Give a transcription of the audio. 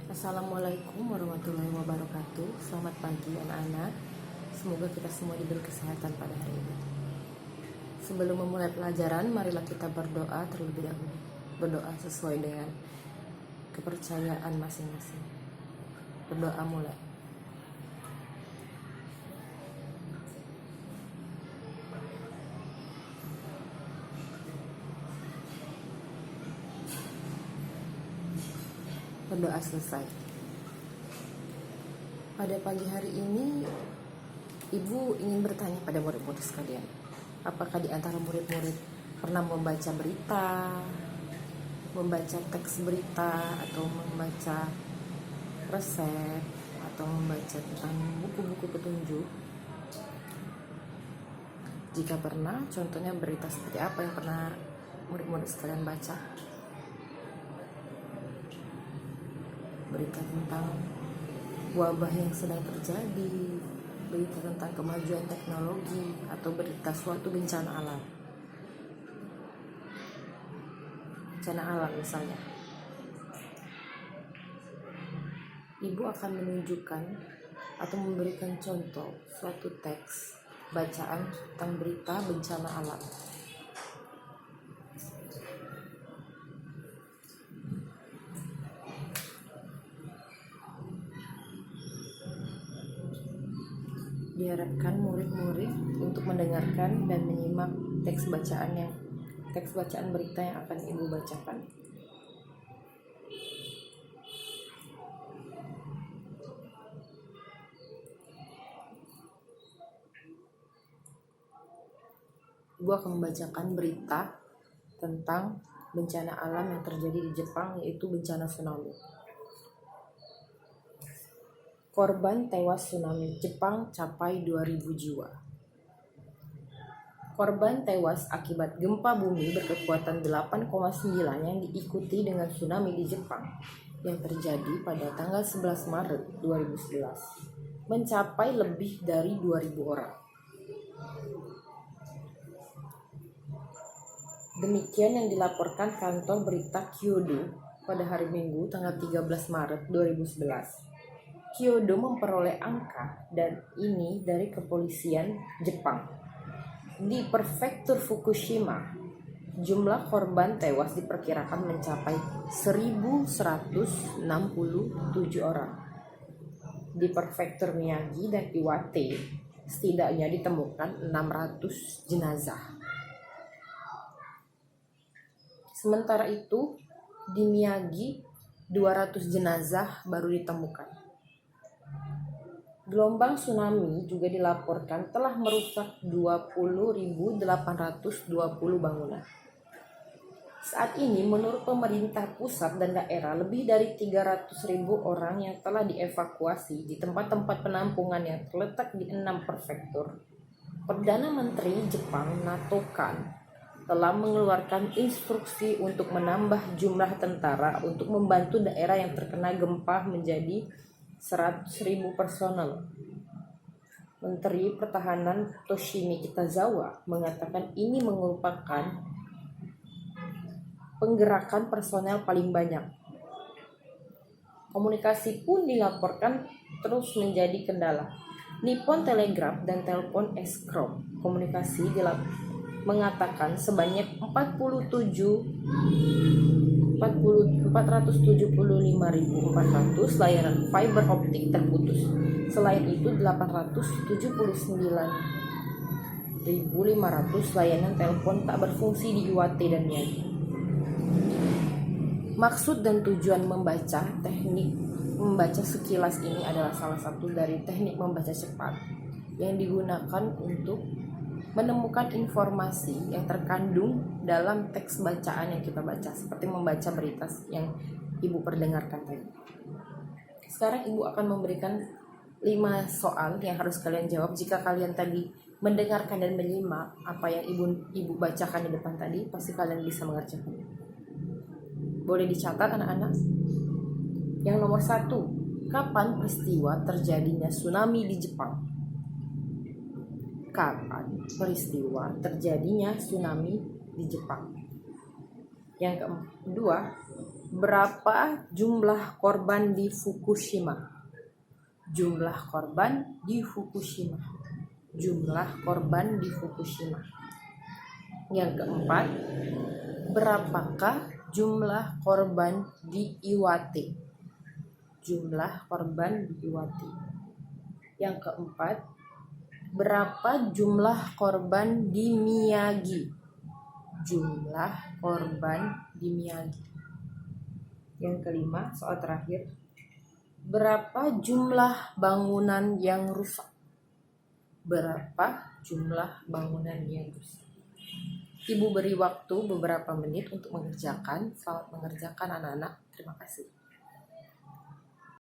Assalamualaikum warahmatullahi wabarakatuh. Selamat pagi anak-anak. Semoga kita semua diberi kesehatan pada hari ini. Sebelum memulai pelajaran, marilah kita berdoa terlebih dahulu. Berdoa sesuai dengan kepercayaan masing-masing. Berdoa mulai. Berdoa selesai. Pada pagi hari ini, Ibu ingin bertanya pada murid-murid sekalian. Apakah di antara murid-murid pernah membaca berita, membaca teks berita, atau membaca resep, atau membaca tentang buku-buku petunjuk? Jika pernah, contohnya berita seperti apa yang pernah murid-murid sekalian baca? Berita tentang wabah yang sedang terjadi, berita tentang kemajuan teknologi, atau berita suatu bencana alam. Bencana alam misalnya. Ibu akan menunjukkan atau memberikan contoh suatu teks bacaan tentang berita bencana alam. Diharapkan murid-murid untuk mendengarkan dan menyimak teks bacaan berita yang akan Ibu bacakan. Ibu akan membacakan berita tentang bencana alam yang terjadi di Jepang, yaitu bencana tsunami. Korban tewas tsunami Jepang capai 2.000 jiwa. Korban tewas akibat gempa bumi berkekuatan 8,9 yang diikuti dengan tsunami di Jepang yang terjadi pada tanggal 11 Maret 2011 mencapai lebih dari 2.000 orang. Demikian yang dilaporkan kantor berita Kyodo pada hari Minggu tanggal 13 Maret 2011. Kyodo memperoleh angka dan ini dari kepolisian Jepang. Di prefektur Fukushima, jumlah korban tewas diperkirakan mencapai 1.167 orang. Di prefektur Miyagi dan Iwate, setidaknya ditemukan 600 jenazah. Sementara itu, di Miyagi 200 jenazah baru ditemukan. Gelombang tsunami juga dilaporkan telah merusak 20.820 bangunan. Saat ini menurut pemerintah pusat dan daerah, lebih dari 300.000 orang yang telah dievakuasi di tempat-tempat penampungan yang terletak di 6 prefektur. Perdana Menteri Jepang Nato Kan telah mengeluarkan instruksi untuk menambah jumlah tentara untuk membantu daerah yang terkena gempa menjadi 100.000 personel. Menteri Pertahanan Toshimi Kitazawa mengatakan ini merupakan penggerakan personel paling banyak. Komunikasi pun dilaporkan terus menjadi kendala. Nippon Telegraph dan Telepon Escrom komunikasi mengatakan sebanyak 475.400 layanan fiber optik terputus. Selain itu 879.500 layanan telepon tak berfungsi di Iwate dan Miyagi. Maksud dan tujuan teknik membaca sekilas ini adalah salah satu dari teknik membaca cepat yang digunakan untuk menemukan informasi yang terkandung dalam teks bacaan yang kita baca, seperti membaca berita yang Ibu perdengarkan tadi. Sekarang Ibu akan memberikan 5 soal yang harus kalian jawab. Jika kalian tadi mendengarkan dan menyimak apa yang Ibu bacakan di depan tadi, pasti kalian bisa mengerjakannya. Boleh dicatat anak-anak. Yang nomor 1, kapan peristiwa terjadinya tsunami di Jepang? Kapan peristiwa terjadinya tsunami di Jepang? Yang kedua, Berapa jumlah korban di Fukushima? Jumlah korban di Fukushima. Jumlah korban di Fukushima. Yang keempat, berapakah jumlah korban di Iwate? Jumlah korban di Iwate. Yang keempat, berapa jumlah korban di Miyagi? Jumlah korban di Miyagi. Yang kelima, soal terakhir, berapa jumlah bangunan yang rusak? Berapa jumlah bangunan yang rusak? Ibu beri waktu beberapa menit untuk mengerjakan. Selamat mengerjakan anak-anak. Terima kasih.